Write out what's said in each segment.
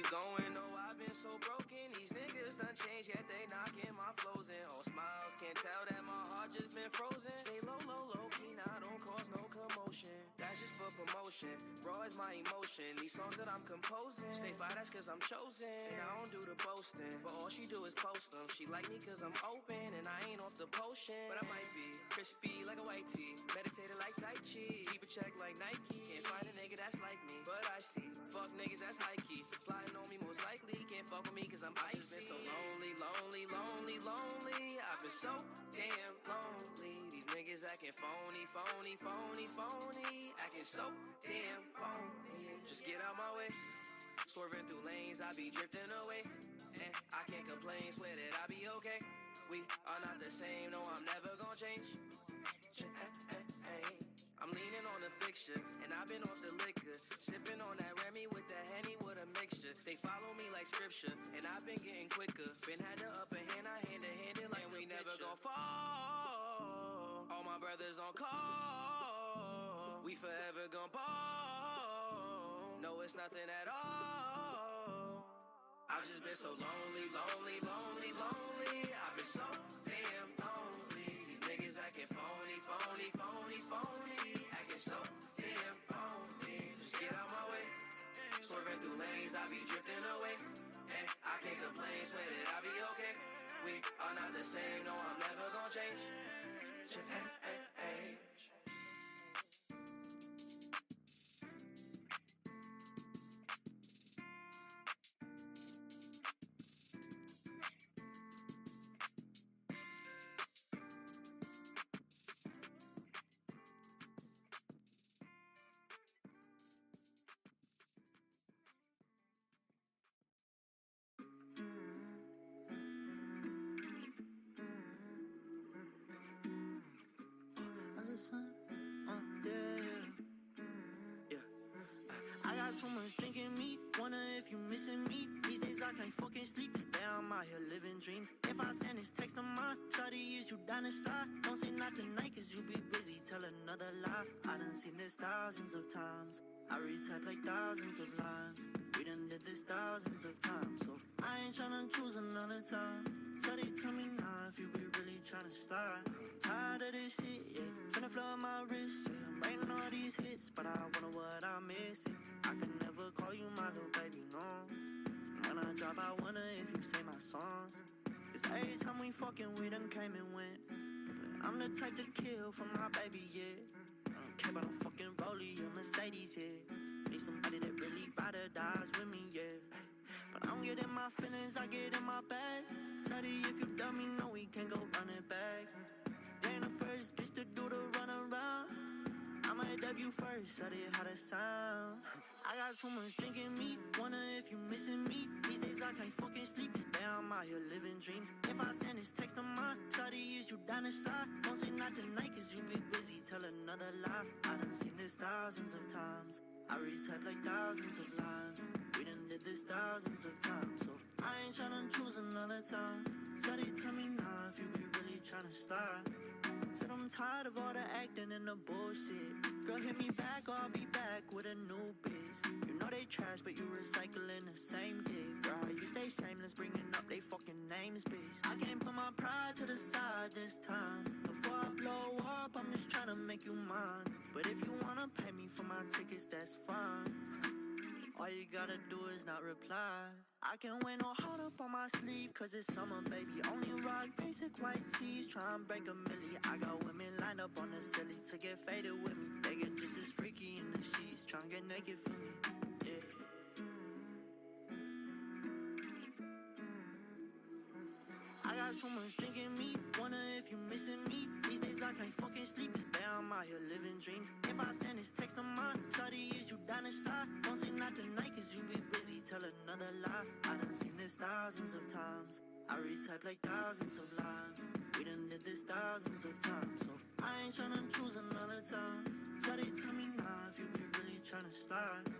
keep going, no, I've been so broken. These niggas done changed, yet they knocking my flows in. All smiles, can't tell that my heart just been frozen. Stay low, low, low key, now don't cause no commotion. That's just for promotion, raw is my emotion. These songs that I'm composing, stay fire, that's cause I'm chosen. And I don't do the boasting, but all she do is post them. She like me cause I'm open, and I ain't off the potion. But I might be crispy like a white tee, meditated like Tai Chi, keep a check like Nike. Can't find a nigga that's like me, but I see. Fuck niggas that's high key, plotting on me most likely. Can't fuck with me cause I'm icy. I've just been so lonely, lonely, lonely, lonely. I've been so damn lonely. These niggas acting phony, phony, phony, phony. Acting so damn phony. Just get out my way. Swerving through lanes, I be drifting away. And I can't complain, swear that I be okay. We are not the same, no, I'm never gonna change. I'm leaning on the fixture, and I've been off the liquor. Sipping on that Remy with the Henny with a mixture. They follow me like scripture, and I've been getting quicker. Been had the upper hand, I hand it like we never gon' fall. All my brothers on call. We forever gon' ball. No, it's nothing at all. I've just been so lonely, lonely, lonely, lonely. I've been so damn lonely. These niggas acting phony, phony, phony, phony. Acting so damn phony. Just get out my way. Swerving through lanes, I be drifting away. And I can't complain, swear that I be okay. We are not the same, no, I'm never gonna change. I got so much drinking me, wonder if you missing me. These days I can't fucking sleep, cause damn, I'm out here living dreams. If I send this text of mine, shawty, is you down to slide? Don't say not tonight, cause you be busy, tell another lie. I done seen this thousands of times, I retype like thousands of lines. We done did this thousands of times, so I ain't tryna choose another time. Shawty, tell me now if you be really tryna slide. Tired of this shit, yeah, finna flood my wrist, yeah. I'm writing all these hits, but I wonder what I'm missing. I can never call you my little baby, no. When I drop, I wonder if you say my songs. Cause every time we fucking, we done came and went. But I'm the type to kill for my baby, yeah. I don't care about no fucking Rollie or Mercedes, yeah. Need somebody that really ride or dies with me, yeah. But I don't get in my feelings, I get in my bag. Shawty, if you dumb me, no, we can't go run it back. They ain't the first bitch to do the run around. I'ma dub you first, shawty, how to sound. I got so much drinking me, wonder if you missing me. These days I can't fucking sleep, cause damn, I'm out here living dreams. If I send this text of mine, shawty, is you down to slide? Don't say not tonight, cause you be busy, tell another lie. I done seen this thousands of times, I retype like thousands of lines. We done did this thousands of times, so I ain't tryna choose another time. Shawty, tell me now if you be really tryna slide. Said I'm tired of all the acting and the bullshit. Girl, hit me back or I'll be back with a new biz. You know they trash, but you recycling the same dick. Girl, you stay shameless, bringing up they fucking names, bitch. I can't put my pride to the side this time. Before I blow up, I'm just tryna make you mine. But if you wanna pay me for my tickets, that's fine. All you gotta do is not reply. I can't wear no heart up on my sleeve, cause it's summer, baby. Only rock basic white tees, try and break a milli. I got women lined up on the silly to get faded with me. They get just as freaky in the sheets, try and get naked for me, yeah. I got so much drinking me, wonder if you missing me. These days I can't fucking sleep, cause damn, I'm out here living dreams. If I send this text of mine, shawty, is you down to slide? Don't say not tonight, cause you be busy, tell another lie. I done seen this thousands of times, I retype like thousands of lines. We done did this thousands of times, so I ain't tryna choose another time. Shawty, tell me now if you be really tryna slide.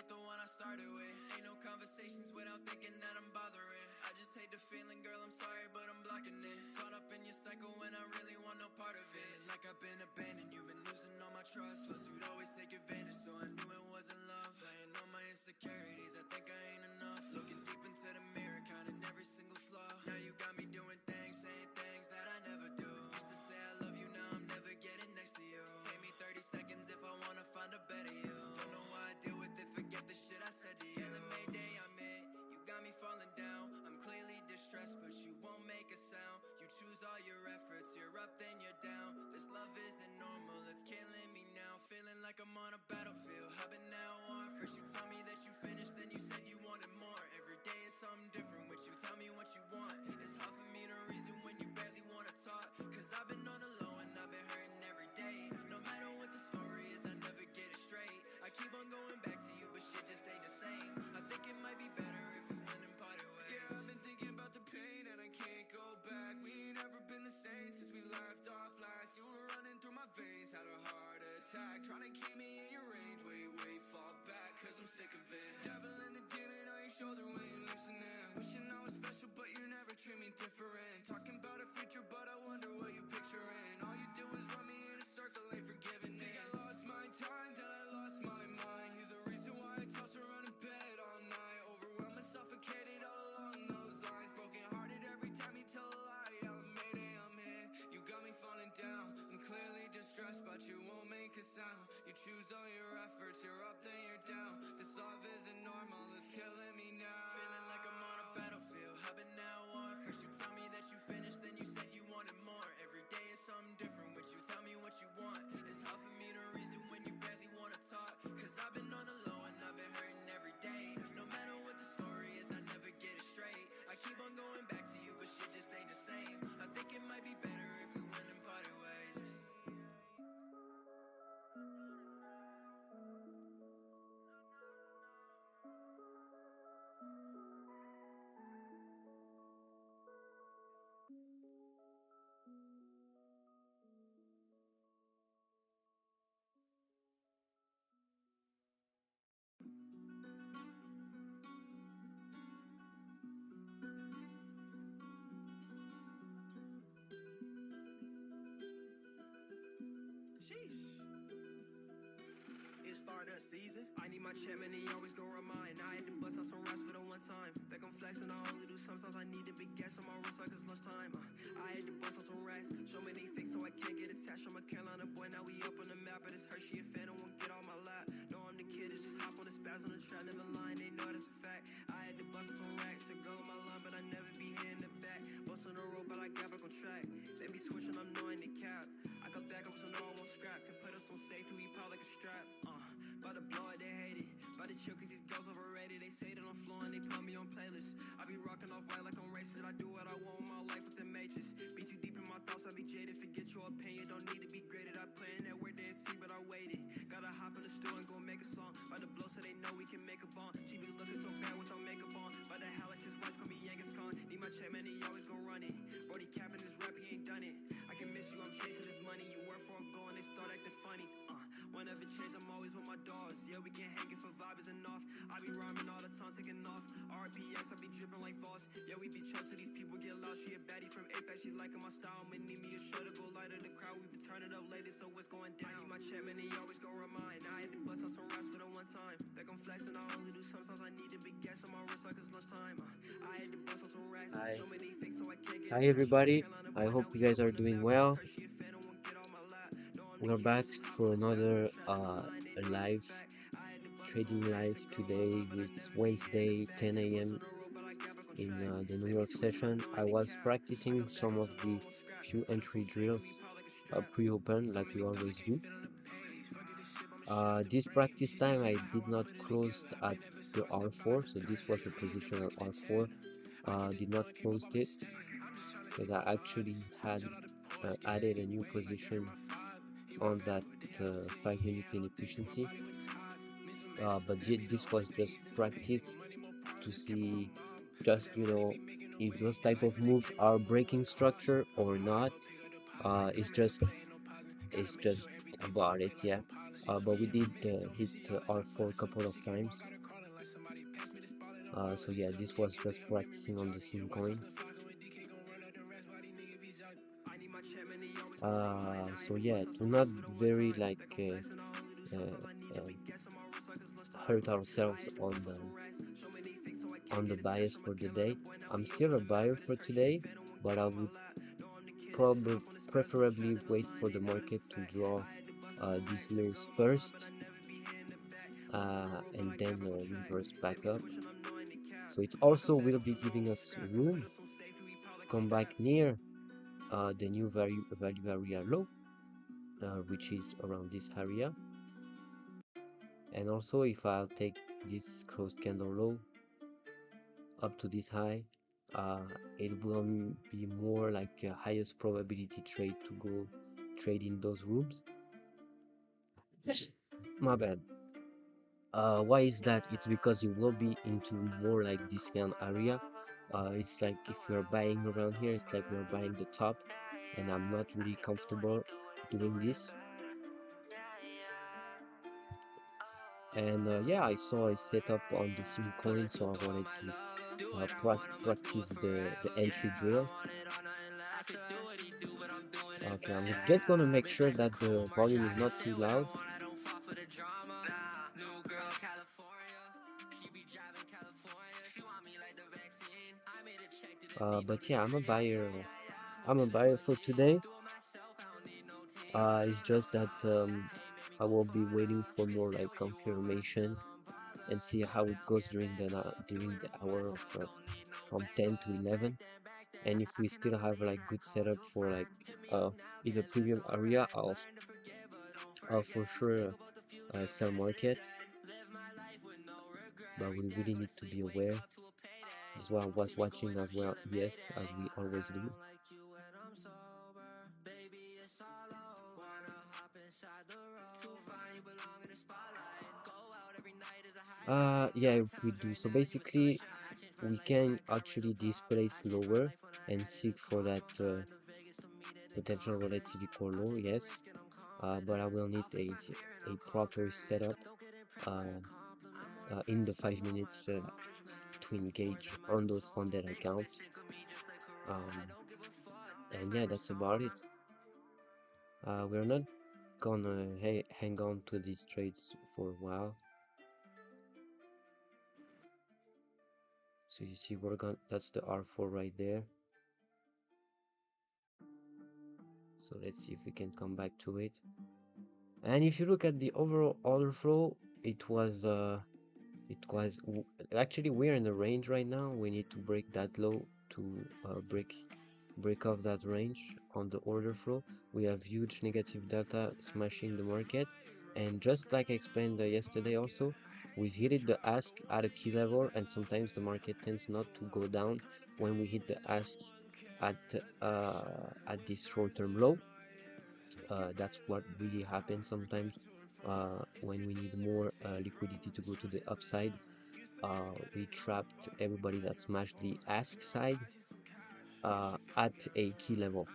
the one I started with. Ain't no conversations without thinking that I'm bothering. I just hate the feeling, girl, I'm sorry, but I'm blocking it. Caught up in your cycle when I really want no part of it. Feeling like I've been abandoned, you've been losing all my trust. Plus you'd always take advantage, so I knew it wasn't love. Playing on my insecurities, I think I ain't enough. Looking deep into the mirror, counting every single flaw. Now you got me doing things, saying things that I never do. Used to say I love you, now I'm never getting next to you. Take me 30 seconds if I wanna find a better you. Don't know why I deal with it, forget the shit I said to you. The Mayday I'm in, you got me falling down. I'm clearly distressed, but you won't make a sound. You choose all your efforts, you're up then you're down. This love isn't normal, it's killing me now. Feeling like I'm on a battlefield, hopping now on. First you tell me that you finished, then you said you wanted more. Every day is something different with you, tell me what you want. It's hard for me to reason when you barely wanna talk. Cause I've been on the low and I've been hurting every day. No matter what the story is, I never get it straight. I keep on going back to you, but shit just ain't the same. I think it might be better if we went and parted ways. Yeah, I've been thinking about the pain and I can't go back. We ain't never been the same since we left off last. You were running through my veins, had a heart attack. Trying to keep me in your range, wait, fall back. Cause I'm sick of it. Devil and the demon on your shoulder when you're listening. Wishing I was special, but you never treat me different. Talking about a future, but I wonder what you picturing. All you do is run me in a circle, ain't forgiving it. I lost my time, till I lost my mind. You're the reason why I toss around in bed all night. Overwhelmed and suffocated all along those lines. Broken hearted every time you tell a lie. Yell Mayday, I'm here. You got me falling down. I'm clearly distressed, but you won't make a sound. You choose all your efforts, you're up then you're down. This love isn't normal, it's killing me now. Feeling like I'm on a battlefield, hopping now on. First you tell me that you finished, then you said you wanted more. Every day is something different with you, tell me what you want. It's hard for me to reason when you barely wanna talk. Cause I've been on the low and I've been hurting every day. No matter what the story is, I never get it straight. I keep on going back to you, but shit just ain't the same. I think it might be better if we went and parted ways. Sheesh. It's Stardust season. I need my chairman, he always gon' remind. I had to bust out some raps for the one time. Think I'm flexing, I only do sometimes. I need to be gas on my wrist like it's lunchtime. I had to bust out some racks. Show me they fix so I can't get attached. I'm a Carolina boy, now we up on the map. But it's Hershey, a fan, I won't get on my lap. No, I'm the kid, it's just hop on the spaz on the track. Never lying, they know that's a fact. I had to bust out some racks. A girl on my line, but I never be here in the back. Bust on the road, but I got back on track. They be switching, I'm knowing the cap. I got back up, so no, I won't scrap. Can put us on safety, we pop like a strap. By the blow it, they hate it. By the chill, cause these girls overrated. They say that I'm flowing, they put me on playlists. I be rocking off white like I'm racist. I do what I want with my life with the matrix. Be too deep in my thoughts, I be jaded. Forget your opinion, don't need to be graded. I play in that word, they see, but I waited. Gotta hop in the studio and go make a song. By the blow, so they know we can make a bond. She be looking so bad without makeup on. By the hell, his wife call me Yankees Khan. Need my check, man, he always gon' run it. Brody capping this rap, he ain't done it. I can miss you, I'm chasing this money. You work for a goal and they start acting funny. Whenever change, I'm always with my dogs. Yeah, we can hang it for vibe is enough. I be rhyming all the time, taking off. RPX, I be dripping like Voss. Yeah, we be chill till these people get loud. She a baddie from Apex, she liking my style. Me need me a show to go lighter the crowd. We been turning up lately, so what's going down? I need my chairman, he always gon' remind. I had to bust out some raps for the one time. Think I'm flexing, I only do sometimes. I need to be gas on my wrist like it's lunchtime. I had to bust out some racks. Hi. So many fakes, so I can't get Hi everybody. I hope you guys are doing well. We're back for another live trading live today. It's Wednesday 10 a.m. in the New York session. I was practicing some of the few entry drills pre-open like we always do. This practice time I did not close at the R4, so this was the position at R4. Did not close it because I actually had added a new position on that 5-minute inefficiency, but this was just practice to see just if those type of moves are breaking structure or not. It's just about it, yeah. But we did hit R4 a couple of times, So yeah, this was just practicing on the same coin. So yeah, to not very like hurt ourselves on the bias for the day. I'm still a buyer for today, but I would probably preferably wait for the market to draw these lows first, and then reverse back up. So it also will be giving us room to come back near the new value area low, which is around this area. And also if I'll take this closed candle low up to this high, it will be more like a highest probability trade to go trade in those rooms. My bad. Why is that? It's because you will be into more like this kind of area. It's like if you're buying around here, it's like we're buying the top, and I'm not really comfortable doing this. And yeah, I saw a setup on the same coin, so I wanted to practice the entry drill. Okay, I'm just gonna make sure that the volume is not too loud. But yeah, I'm a buyer. I'm a buyer for today. It's just that I will be waiting for more like confirmation and see how it goes during the hour of from 10 to 11. And if we still have like good setup for like in the premium area, I'll for sure sell market. But we really need to be aware. This is why I was watching as well. Yes, as we always do. Yeah, if we do so, basically we can actually displace lower and seek for that potential relatively core low. Yes, but I will need a proper setup in the 5 minutes to engage on those funded accounts. And yeah, that's about it. We're not gonna hang on to these trades for a while. So you see, that's the R4 right there. So let's see if we can come back to it. And if you look at the overall order flow, actually we're in the range right now. We need to break that low to break off that range on the order flow. We have huge negative delta smashing the market, and just like I explained yesterday also, we've hit the ask at a key level, and sometimes the market tends not to go down when we hit the ask at this short-term low. That's what really happens sometimes when we need more liquidity to go to the upside. We trapped everybody that smashed the ask side at a key level.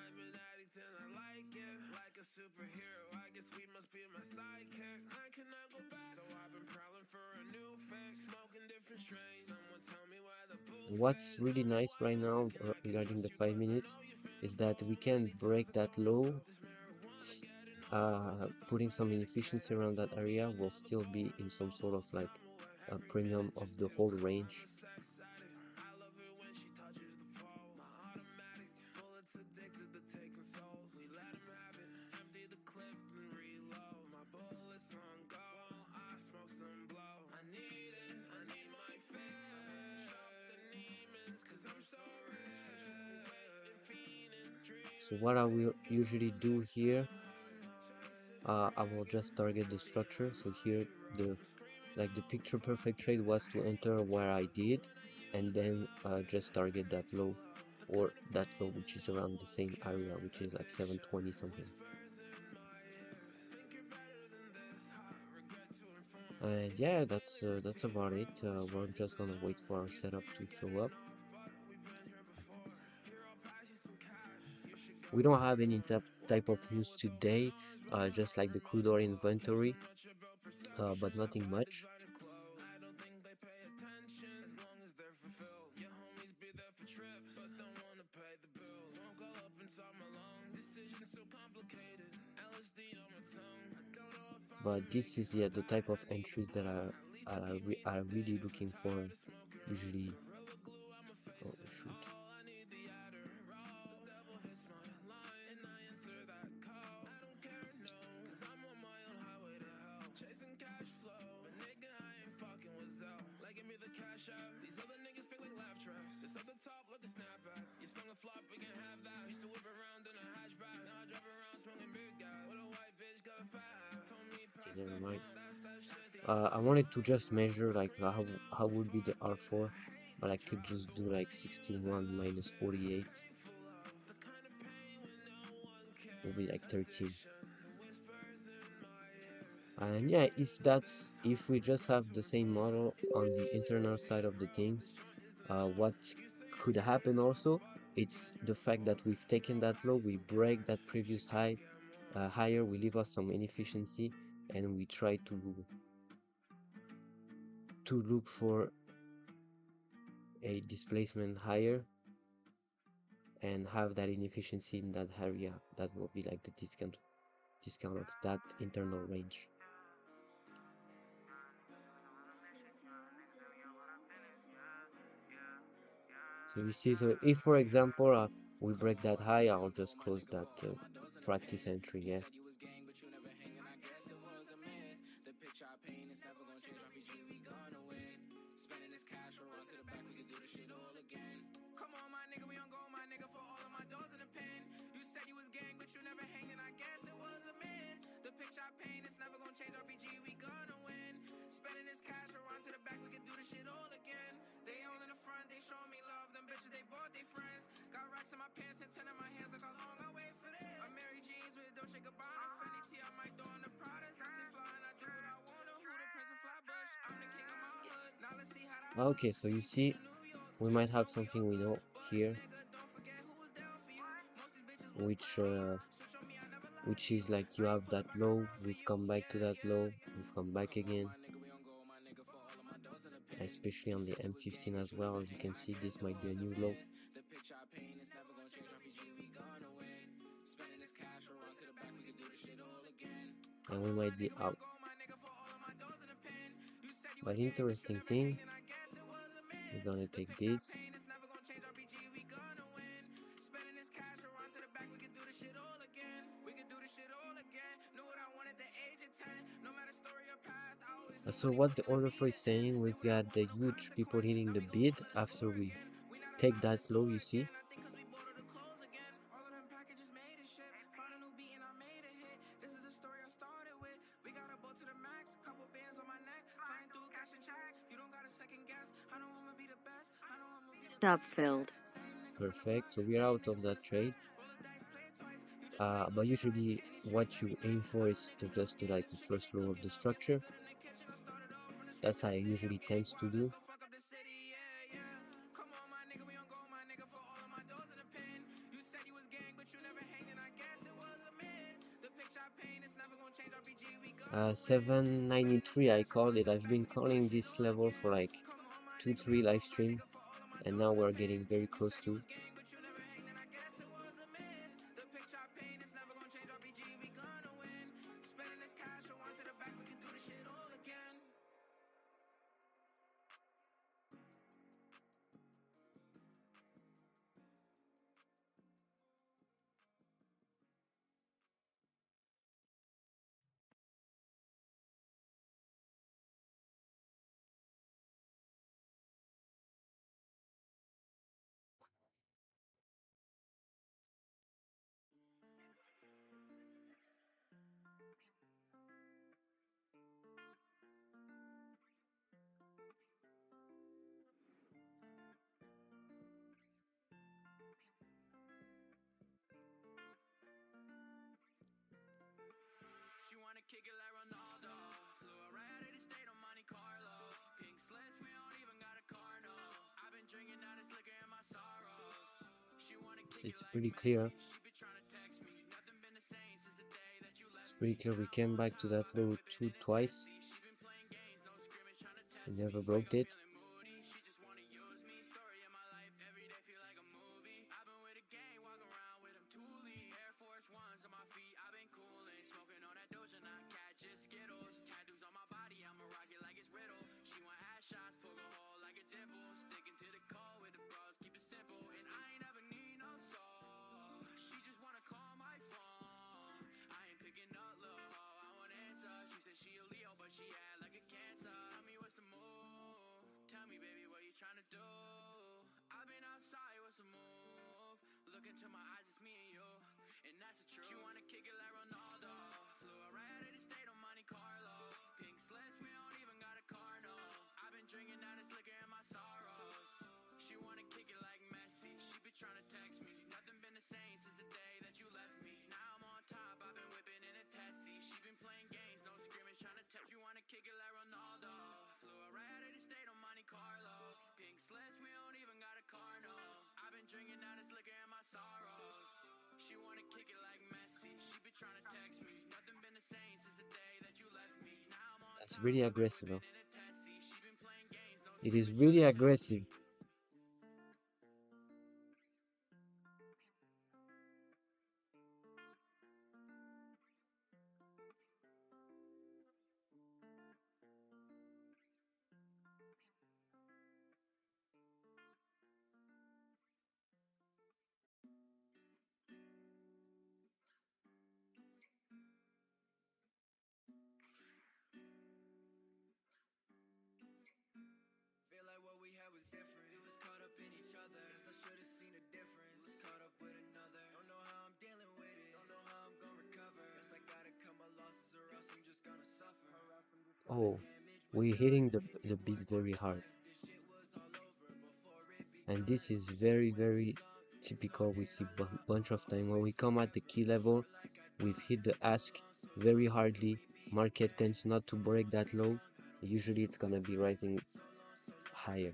What's really nice right now regarding the 5 minutes is that we can break that low. Putting some inefficiency around that area will still be in some sort of like a premium of the whole range. So what I will usually do here, I will just target the structure. So here the picture perfect trade was to enter where I did, and then just target that low, or that low which is around the same area, which is like 720 something. And yeah, that's about it. We're just gonna wait for our setup to show up. We don't have any type of news today, just like the crude oil inventory, but nothing much. But this is the type of entries that are really looking for usually. Oh shoot. Okay, never mind. I wanted to just measure like how would be the R4, but I could just do like 61 minus 48 will be like 13. And yeah, if we just have the same model on the internal side of the things, what could happen also, it's the fact that we've taken that low, we break that previous high higher, we leave us some inefficiency, and we try to look for a displacement higher and have that inefficiency in that area. That will be like the discount of that internal range. So you see, so if for example we break that high, I'll just close that practice entry. Yeah. Okay, so you see, we might have something we know here, which is like you have that low, we've come back to that low, we've come back again, especially on the M15 as well. As you can see, this might be a new low. And we might be out. But interesting thing, we're gonna take this. So what the order flow is saying, we've got the huge people hitting the bid after we take that low, you see. Stop filled. Perfect, so we are out of that trade. But usually what you aim for is to just do like the first row of the structure. That's how I usually tends to do. Uh, 793 I called it. I've been calling this level for like 2-3 live stream, and now we're getting very close to. It's pretty clear. It's pretty clear we came back to that low twice. We never broke it. to move. Look into my eyes, it's me and you, and that's the truth. She wanna kick it like Ronaldo. Flew her right out of the state of Monte Carlo. Pink slips, we don't even got a car, no. I've been drinking out this liquor in my sorrows. She wanna kick it like Messi. She be trying to text me. Nothing been the same since the day that you left me. Now I'm on top, I've been whipping in a Tessie. She been playing games, no scrimmage, trying to text. You wanna kick it like Ronaldo. Flew her right out of the state of Monte Carlo. Pink slips, we don't even got a car, no. I've been drinking out this liquor in my sorrows. She wanna kick it like Messi. She be trying to text me. Nothing been the same since the day that you left me. Now I'm on That's top, really I've been aggressive. whipping in a Tessie. She been playing games, no It is scrimmage, really tryna text me. aggressive. Feel like what we had was different. We was caught up in each other. Guess I should have seen a difference. Was caught up with another. Don't know how I'm dealing with it. Don't know how I'm gonna recover. Guess I gotta cut my losses or else I'm just gonna suffer. Oh, we're hitting the beat very hard. And this is very, very typical. We see bunch of time when we come at the key level, we've hit the ask very hardly. Market tends not to break that low. Usually it's gonna be rising higher.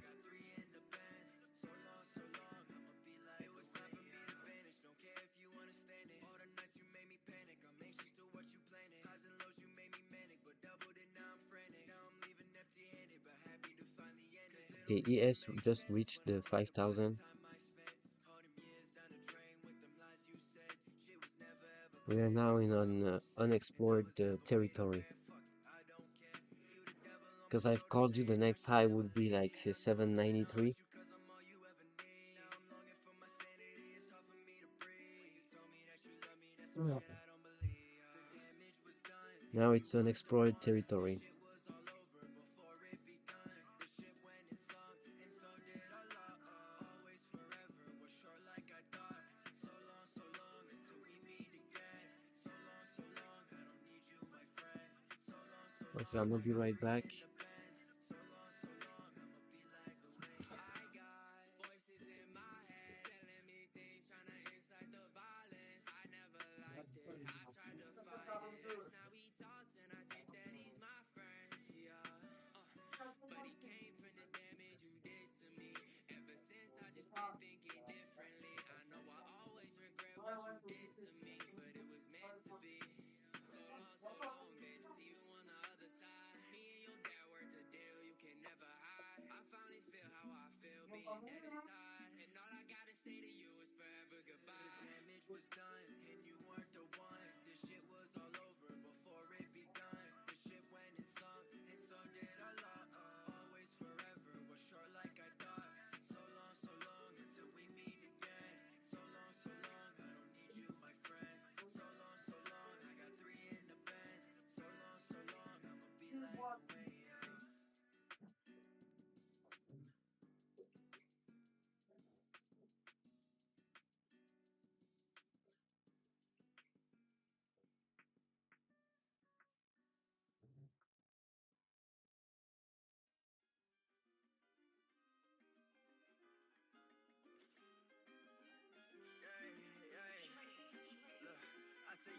Okay, ES just reached the 5,000. We are now in an unexplored territory. Because I've called you the next high would be like 793. Now it's unexplored territory. Okay, I'm gonna be right back.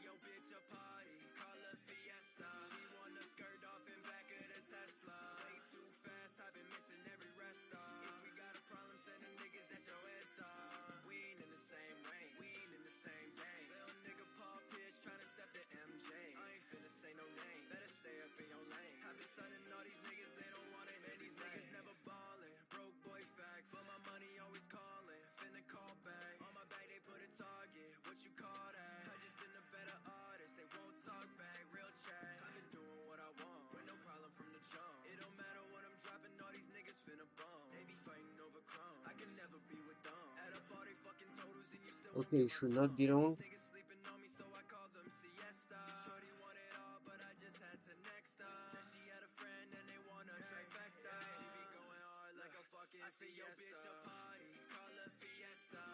Yo, bitch, a party, call a fiesta. She wanna skirt off in back of the Tesla. Way too fast, I've been missing every rest stop. If we got a problem, send the niggas that your heads on. We ain't in the same range, we ain't in the same game. Little nigga Paul Pierce tryna step to MJ. I ain't finna say no name, better stay up in your lane. I've been sunning all these niggas, they don't want it. Man, these niggas never ballin'. Broke boy facts, but my money always calling. Finna call back, on my back they put a target. What you call that? I just been a better artist, they won't talk back, real chat. I've been doing what I want, with no problem from the jump. It don't matter what I'm dropping, all these niggas finna bum. They be fighting over crumbs, I can never be with them. Add up all they fucking totals and you still Okay, should not be long. niggas sleeping on me, so I call them siesta. Shorty want it all, but I just had to next up. Said she had a friend and they want a trifecta. She be going hard like a fucking I say yo bitch a party, call her fiesta.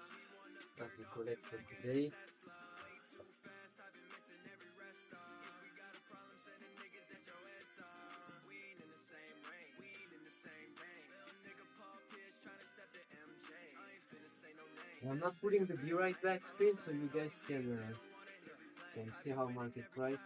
That's the collect for today. I'm not putting the be right back screen so you guys can see how market price.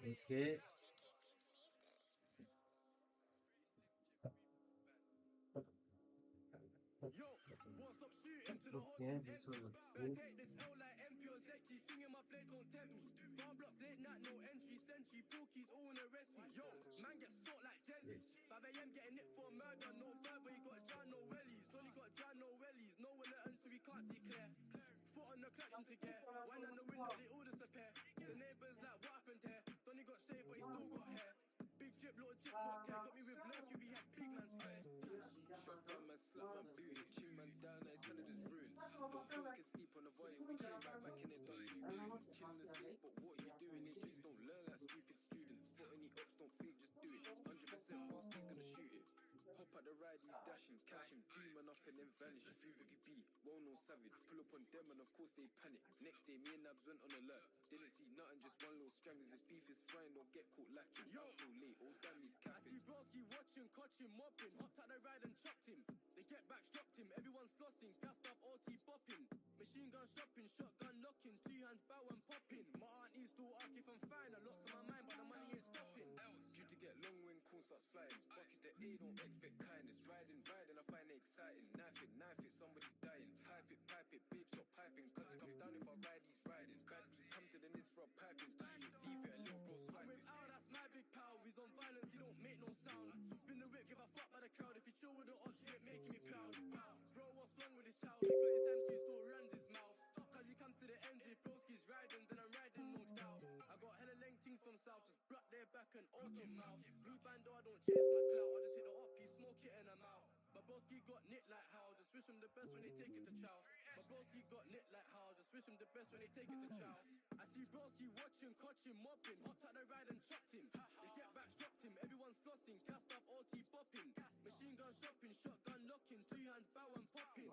Okay. Okay, this was a good.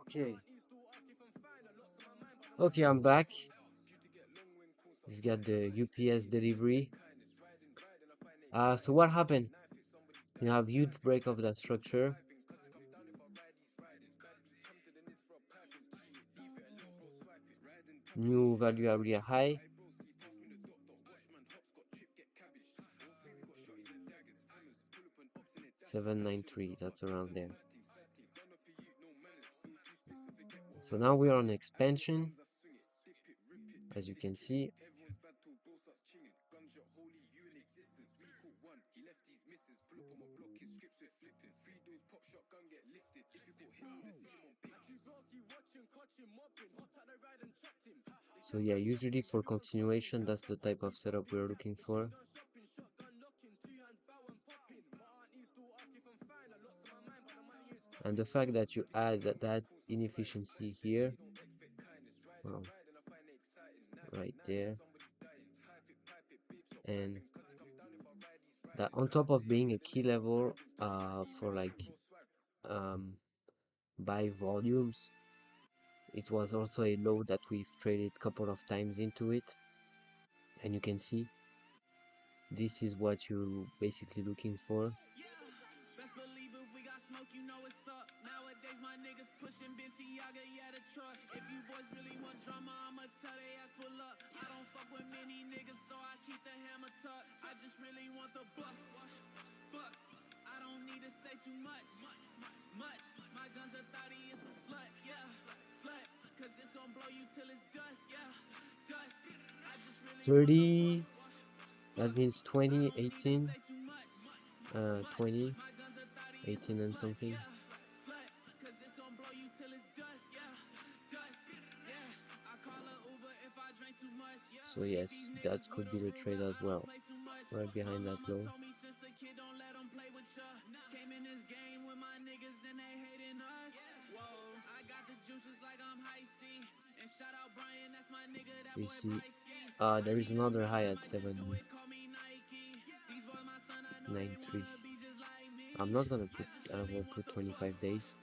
Okay. Okay, I'm back. We've got the UPS delivery. So what happened? You have huge break of that structure. New value area high. 793, that's around there. So now we are on expansion, as you can see. So yeah, usually for continuation, that's the type of setup we're looking for. And the fact that you add that inefficiency here, well, right there, and that on top of being a key level for like buy volumes, It was also a low that we've traded a couple of times into it, and you can see this is what you're basically looking for. Best believe if we got smoke, you know it's up. Nowadays, my niggas pushing Balenciaga, yeah, the truck. If you boys really want drama, I'ma tell they ass pull up. I don't fuck with many niggas, so I keep the hammer tucked. I just really want the bucks. I don't need to say too much. My gun's a thotty, it's a slut, yeah, slut. Cause it's gonna blow you till it's dust, yeah, dust. I just really 30, that means 20, 18, 20, 18 and something. So yes, that could be the trade as well, right behind that low. You see, there is another high at 793. I'm not gonna put, I will put 25 days.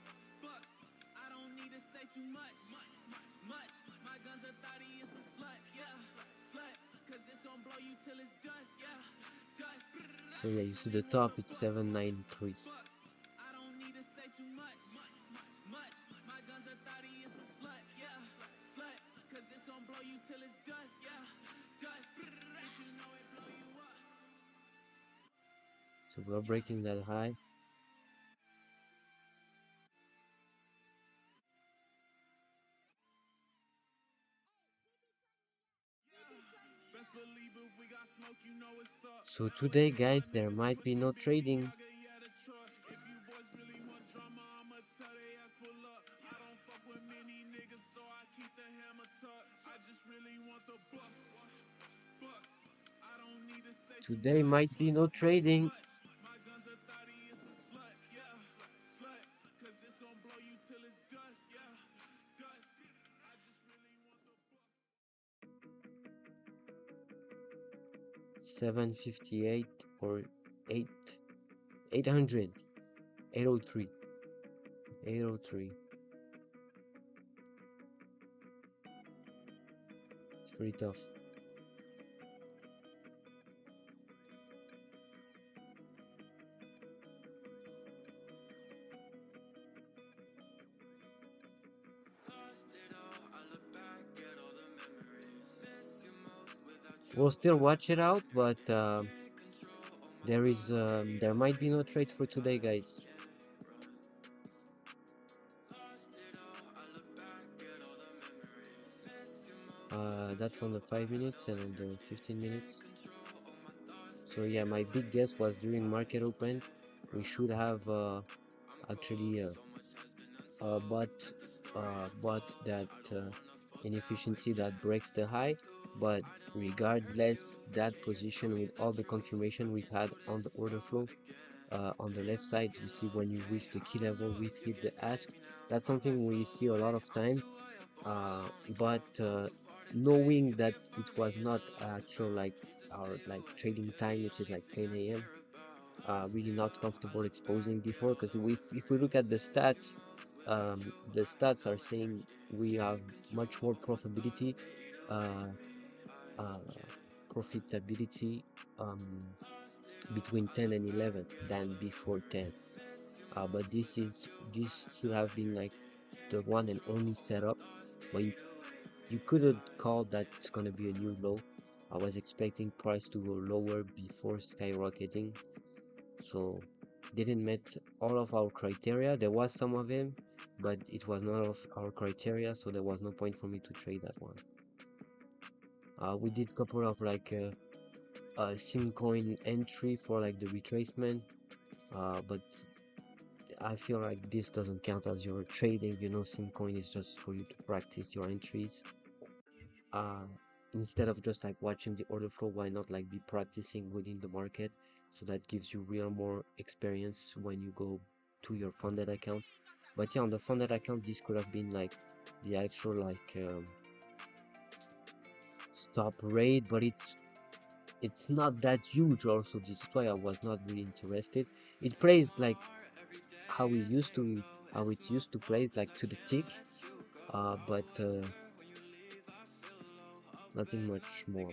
So yeah, you see the top, it's 793. So we're breaking that high. So today, guys, there might be no trading. Today might be no trading. $758 or 800, 803, 803. It's pretty tough. We'll still watch it out, but there might be no trades for today, guys. That's on the 5 minutes and on the 15 minutes. So yeah, my big guess was during market open, we should have actually bought that inefficiency that breaks the high. But regardless, that position with all the confirmation we've had on the order flow, on the left side, you see when you reach the key level, we hit the ask. That's something we see a lot of time. But knowing that it was not actual like our trading time, which is like 10 a.m. Really not comfortable exposing before, because if we look at the stats are saying we have much more profitability uh, profitability between 10 and 11 than before 10, but this should have been like the one and only setup, but you couldn't call that it's gonna be a new low. I was expecting price to go lower before skyrocketing, so didn't meet all of our criteria. There was some of them, but it was not of our criteria, so there was no point for me to trade that one. We did a couple of like sim coin entry for like the retracement, but I feel like this doesn't count as your trading. You know, sim coin is just for you to practice your entries. Instead of just like watching the order flow, why not like be practicing within the market? So that gives you real more experience when you go to your funded account. But yeah, on the funded account, this could have been like the actual like stop rate, but it's not that huge. Also, this is why I was not really interested. It plays like how it used to play, like to the tick, but nothing much more.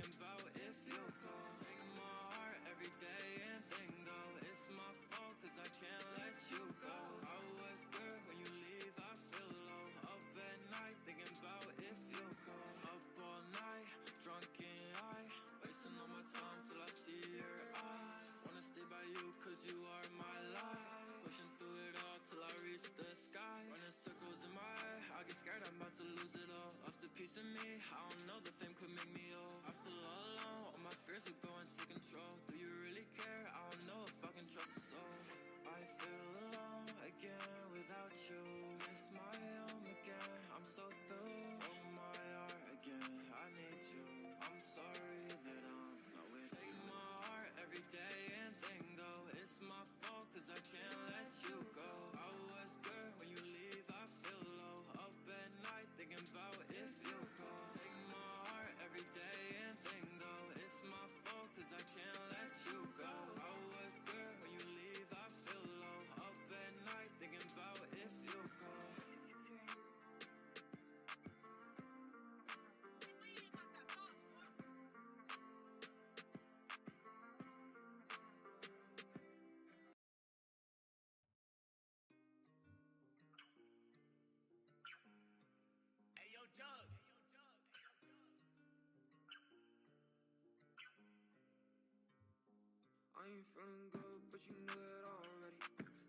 I ain't feeling good, but you knew it already.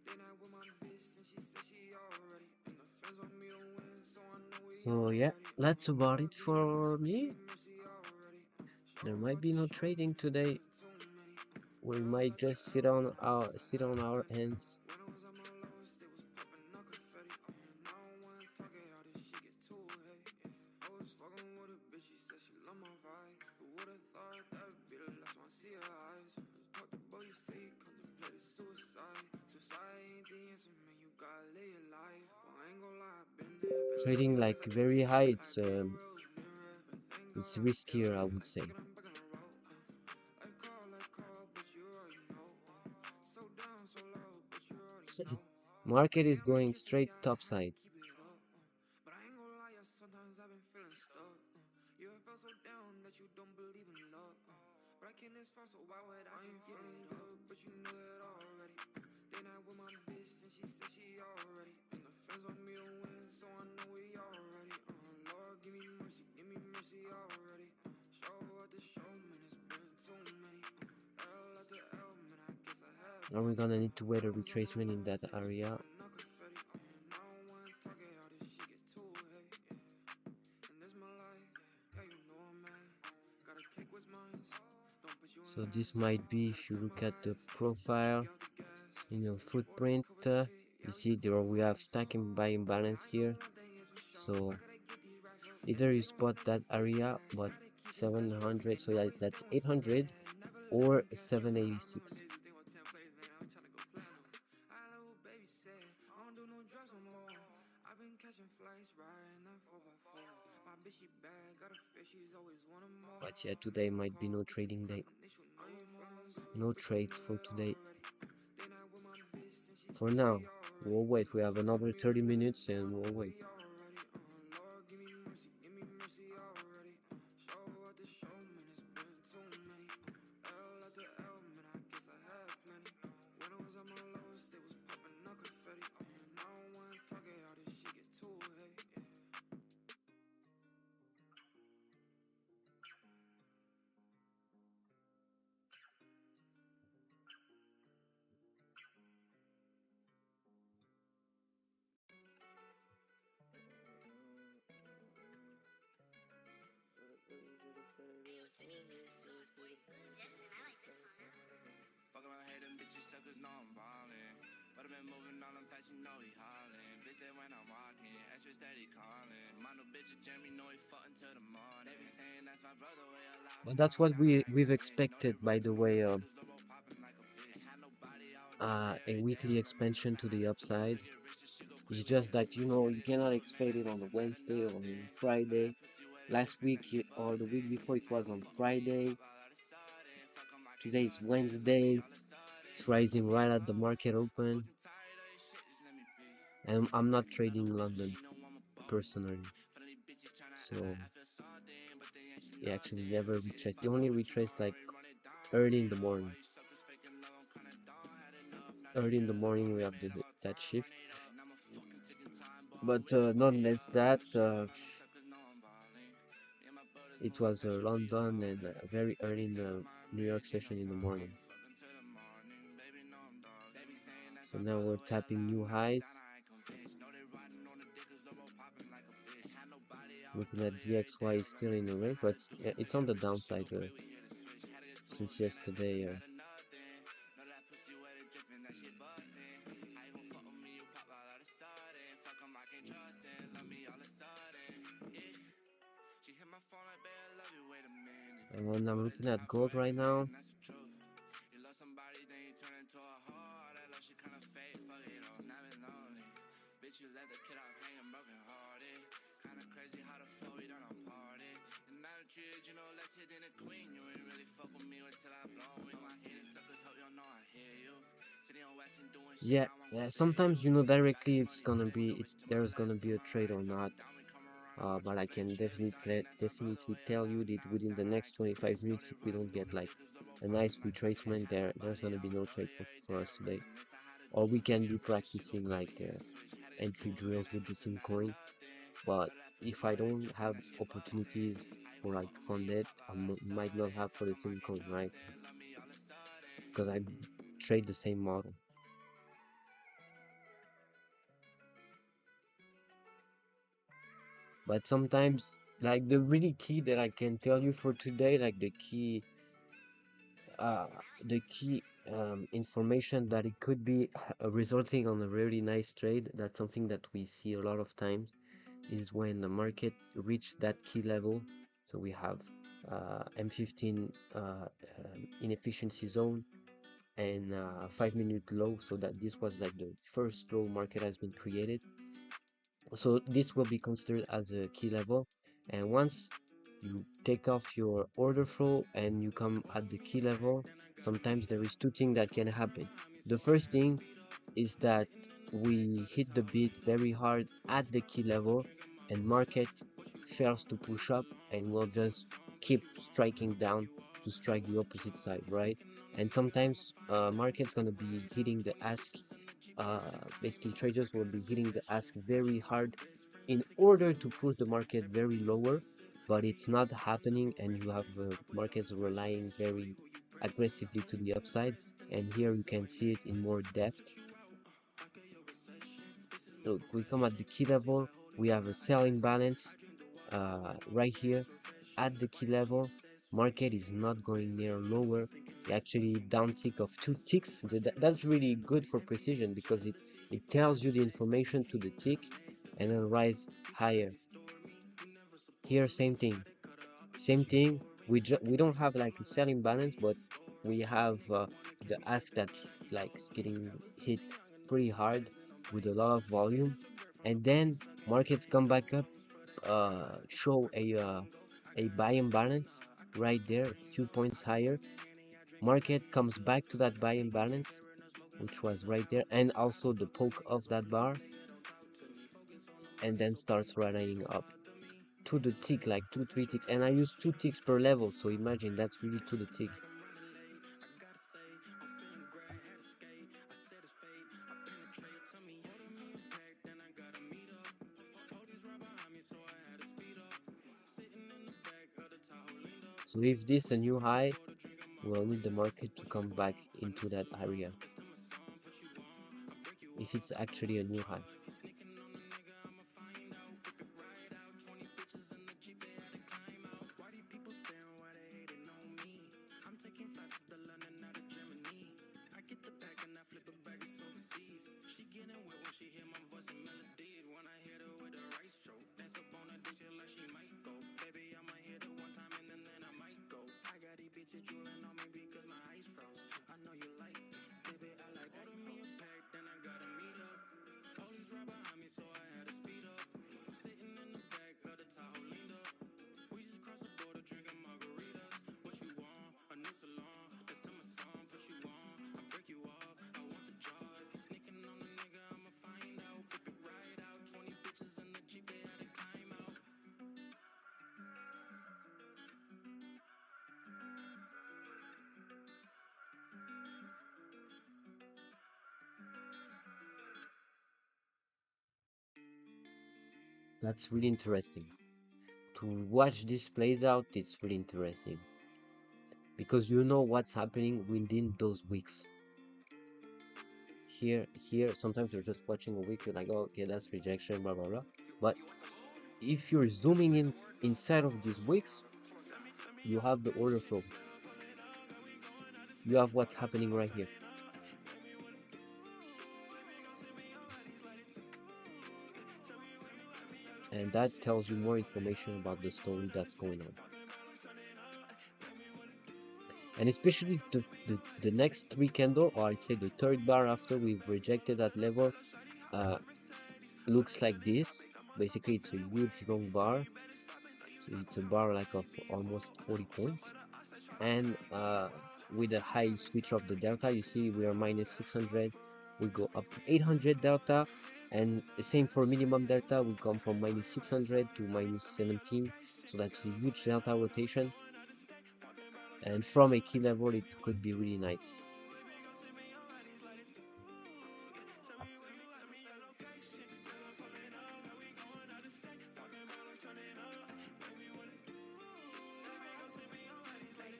They not with my bitch, and she said she already. And the fans on me to win, so I know we So yeah, that's about it for me. There might be no trading today. We might just sit on our hands. Trading like very high, it's riskier, I would say. Market is going straight topside. But I ain't gonna lie, sometimes I've been feeling stuck. You ever felt so down that you don't believe in love? But I came this far, so why would I ain't feeling good, but you knew it already. They not with my bitch, and she said she already. And the fans on me to win, so I know we already. Lord, give me mercy already. Show after show, man, it's been too many. L after L, man, I guess I have. Are we gonna need to wait a retracement in that area? So this might be, if you look at the profile in your footprint, you see there we have stacking buy imbalance here. So either you spot that area, but 700, so yeah, that's 800 or 786. But yeah, today might be no trading day. No trades for today. For now, we'll wait. We have another 30 minutes and we'll wait. But that's what we've expected, by the way. A weekly expansion to the upside. It's just that, you know, you cannot expect it on a Wednesday or on Friday. Last week or the week before, it was on Friday. Today is Wednesday. It's rising right at the market open. And I'm not trading London. personally. So he actually never retraced. He only retraced like early in the morning. Early in the morning we have that shift. But nonetheless that it was London and very early in the New York session in the morning. So now we're tapping new highs. Looking at DXY is still in the range, but it's on the downside since yesterday. And I'm looking at gold right now. Yeah, sometimes directly there's gonna be a trade or not. But I can definitely tell you that within the next 25 minutes, if we don't get like a nice retracement there's gonna be no trade for us today. Or we can be practicing like entry drills with the same coin. But if I don't have opportunities for like fund it, might not have for the same coin, right? Because I trade the same model. But sometimes, like the really key that I can tell you for today, like the key information that it could be resulting on a really nice trade. That's something that we see a lot of times, is when the market reached that key level. So we have M15 inefficiency zone and 5-minute low, so that this was like the first low market has been created. So this will be considered as a key level, and once you take off your order flow and you come at the key level, sometimes there is two things that can happen. The first thing is that we hit the bid very hard at the key level and market fails to push up and will just keep striking down to strike the opposite side, right? And sometimes market's gonna be hitting the ask. Basically traders will be hitting the ask very hard in order to push the market very lower, but it's not happening, and you have markets relying very aggressively to the upside. And here you can see it in more depth. So we come at the key level, we have a selling balance right here at the key level. Market is not going near lower, actually down tick of 2 ticks. That's really good for precision, because it tells you the information to the tick and then rise higher. Here same thing, we don't have like a selling balance, but we have the ask that like is getting hit pretty hard with a lot of volume, and then markets come back up, show a buy-in balance right there, a few points higher. Market comes back to that buy-in balance, which was right there, and also the poke of that bar, and then starts rallying up to the tick, like 2-3 ticks. And I use 2 ticks per level, so imagine that's really to the tick. So if this a new high, we'll need the market to come back into that area, if it's actually a new high. That's really interesting. To watch this plays out, it's really interesting because you know what's happening within those weeks. Here, sometimes you're just watching a week, you're like, oh, okay, that's rejection, blah blah blah. But if you're zooming in inside of these weeks, you have the order flow. You have what's happening right here. And that tells you more information about the story that's going on. And especially if the next three candle, or I'd say the third bar after we've rejected that level, looks like this. Basically, it's a huge long bar. So it's a bar like of almost 40 points. And with a high switch of the delta, you see we are minus 600. We go up to 800 delta. And the same for minimum delta, we come from minus 600 to minus 17. So that's a huge delta rotation. And from a key level, it could be really nice.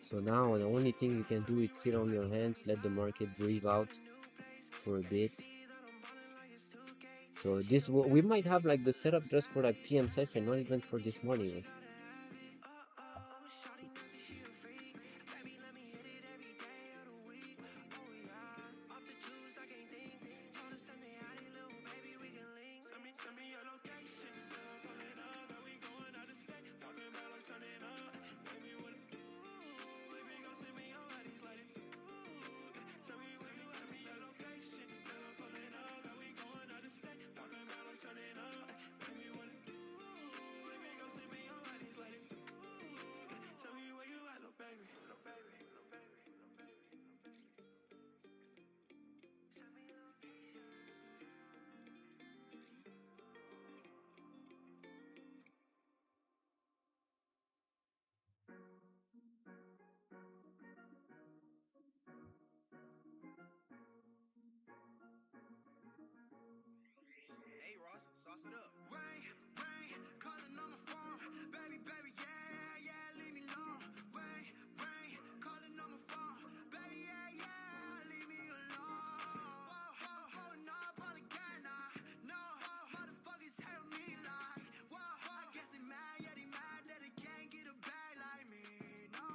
So now the only thing you can do is sit on your hands, let the market breathe out for a bit. So this we might have like the setup just for like PM session, not even for this morning. Hey Ross, sauce it up. Rain, rain, calling on my phone. Baby, baby, yeah, yeah, leave me alone. Rain, rain, calling on my phone. Baby, yeah, yeah, leave me alone. Whoa, holding up all again, no, motherfuckers hate me like, whoa, I guess they mad, yeah, they mad that they can't get a bag like me, no.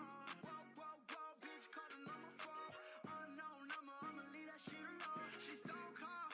Whoa, bitch calling on my phone. Unknown number, I'ma leave that shit alone. She stone cold,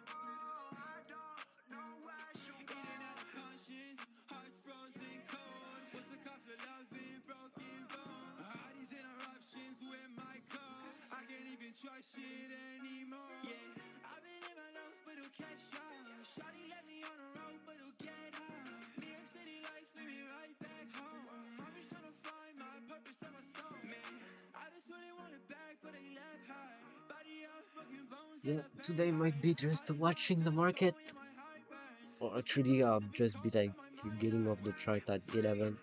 oh, I don't know where she'll go. In and out of conscience, hearts frozen cold. What's the cost of loving broken bones? All these interruptions with my code, I can't even trust shit anymore. Yeah, I've been in my lungs, but it'll catch up. Shawty let me on the road, but it'll get up. New York City lights leave me right back home. I'm just trying to find my purpose and my soul. Man, I just really want it back, but ain't left high. Body out fucking bones. Yeah, today might be just watching the market, or actually just be like getting off the chart at 11.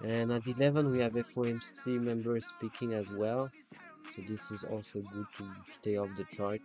And at 11 we have FOMC members speaking as well, so this is also good to stay off the chart.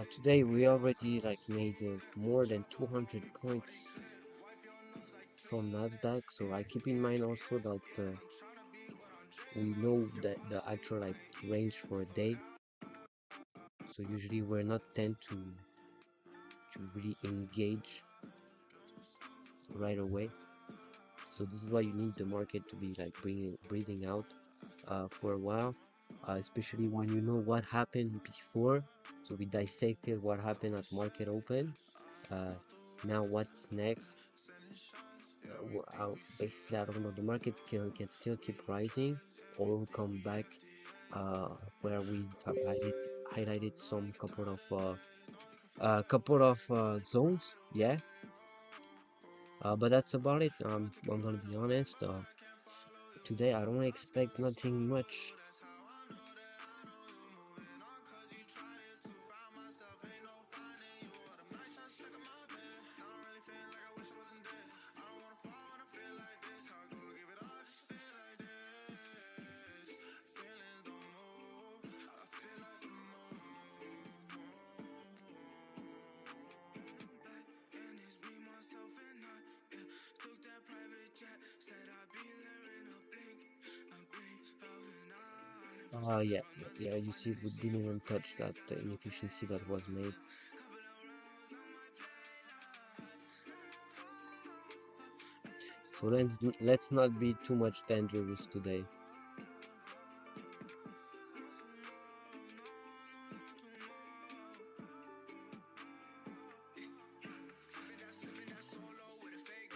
Today we already like made more than 200 points from Nasdaq. So I keep in mind also that we know that the actual like range for a day. So usually we're not tend to really engage right away. So this is why you need the market to be like breathing out for a while, especially when you know what happened before. So we dissected what happened at market open. Now what's next? Basically, I don't know. The market can still keep rising, or will come back where we have highlighted some couple of zones. Yeah. But that's about it. I'm gonna be honest. Today I don't expect nothing much. Yeah. You see, we didn't even touch that the inefficiency that was made. So let's not be too much dangerous today.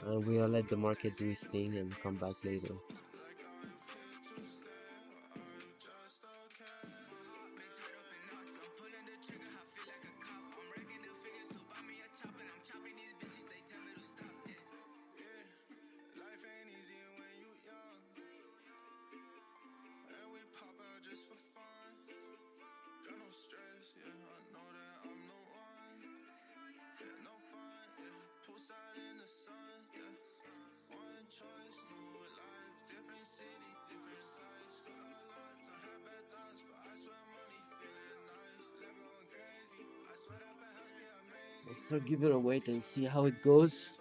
We'll let the market do its thing and come back later. So give it a wait and see how it goes.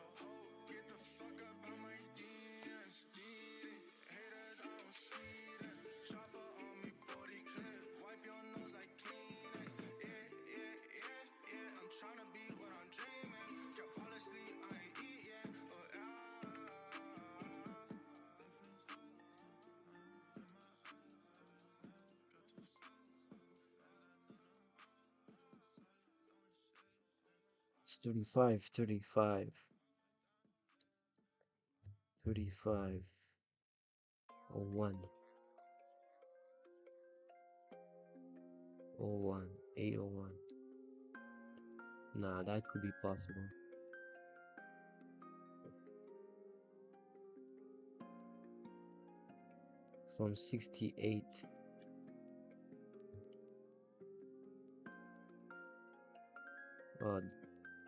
It's 35, 35, 35, 01, 01, 801. Nah, that could be possible. From 68.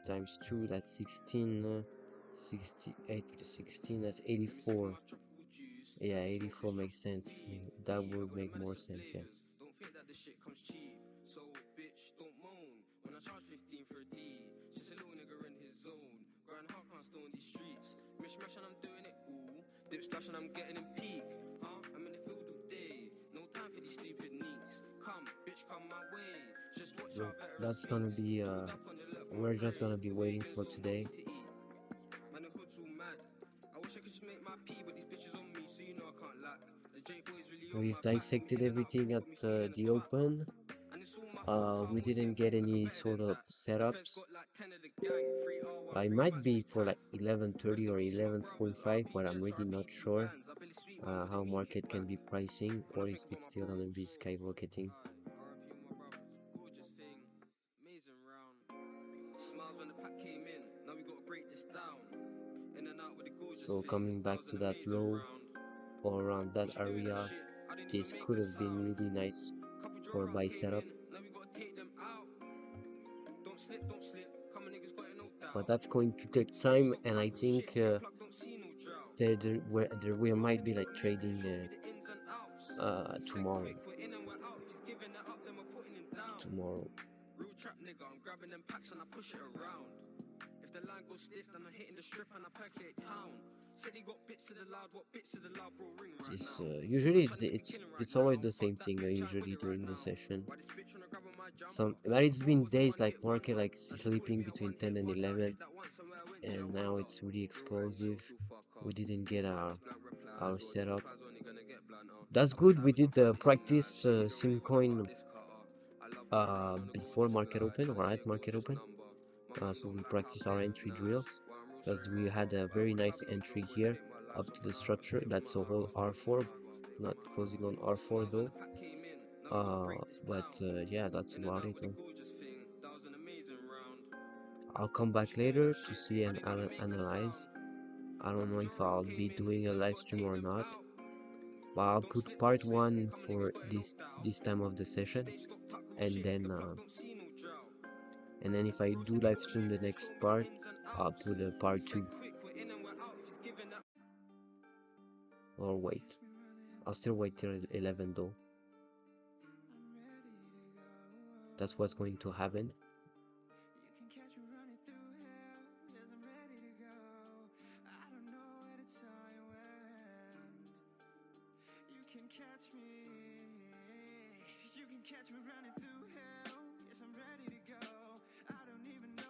Times 2, that's 16. 68 to 16, that's 84. Yeah, 84 makes sense. That would make more sense, yeah. Don't think that the shit comes cheap. So, bitch, don't moan. When I charge 15 for a D, just a little nigga in his zone. Grind hard, can't stay on these streets. Mishmash and I'm doing it all. Dip stash and I'm getting in peak. I'm in the field all day. No time for these stupid neeks. Come, bitch, come my way. Just watch So our veteran that's gonna be we're just gonna be waiting for today. Man, the hood's all mad. I wish I could just make my pee, but these bitches on me, so you know I can't lack. The J boys really on We've my back. dissected everything at the open. We didn't get any sort of setups. I might be for like 11:30 or 11:45, but I'm really not sure how market can be pricing or if it's still gonna be skyrocketing. So coming back to that low or around that area, this could have been really nice for buy setup. But that's going to take time, and I think there might be like trading tomorrow. trap nigga, I'm grabbing them packs and I push it around. If the line goes stiff, then I'm hitting the strip and I percolate town. Said he got bits of the loud, what bits of the loud bro ring right It's now. usually it's always the same thing usually during the session. But it's been days like market like sleeping between 10 and 11, and now it's really explosive. We didn't get our setup. That's good. We did practice sim coin before market open or at market open. So we practiced our entry drills because we had a very nice entry here up to the structure. That's a whole R4, not closing on R4 though. Yeah, that's about it. I'll come back later to see and analyze. I don't know if I'll be doing a live stream or not, but I'll put part 1 for this time of the session, and then if I do live stream the next part, I'll put a part 2. Or wait, I'll still wait till 11 though. That's what's going to happen.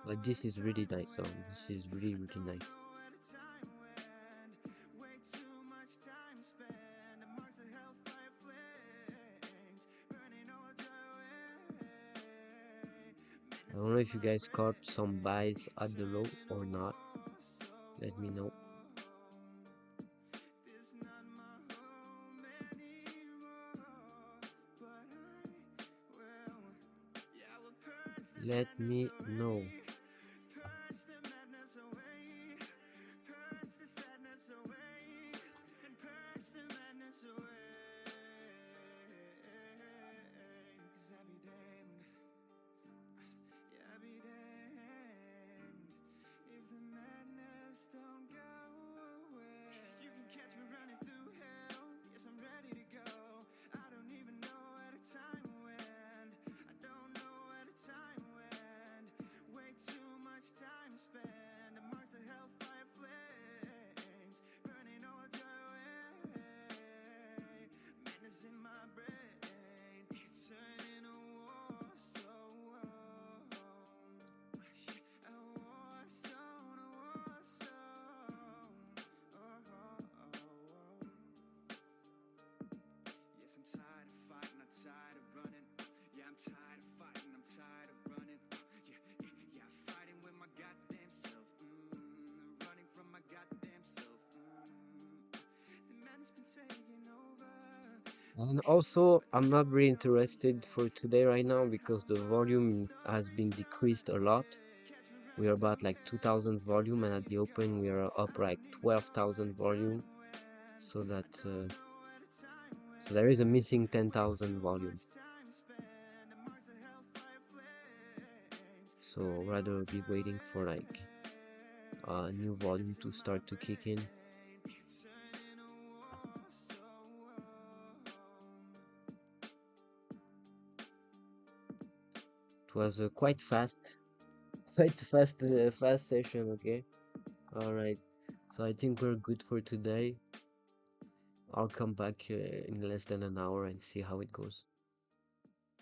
But this is really nice. This is really nice. I don't know if you guys caught some buys at the low or not. Let me know. Let me know. And also, I'm not really interested for today right now because the volume has been decreased a lot. We are about like 2,000 volume, and at the open we are up like 12,000 volume. So that so there is a missing 10,000 volume. So rather be waiting for like a new volume to start to kick in. It was quite fast, fast session. Okay, all right. So I think we're good for today. I'll come back in less than an hour and see how it goes.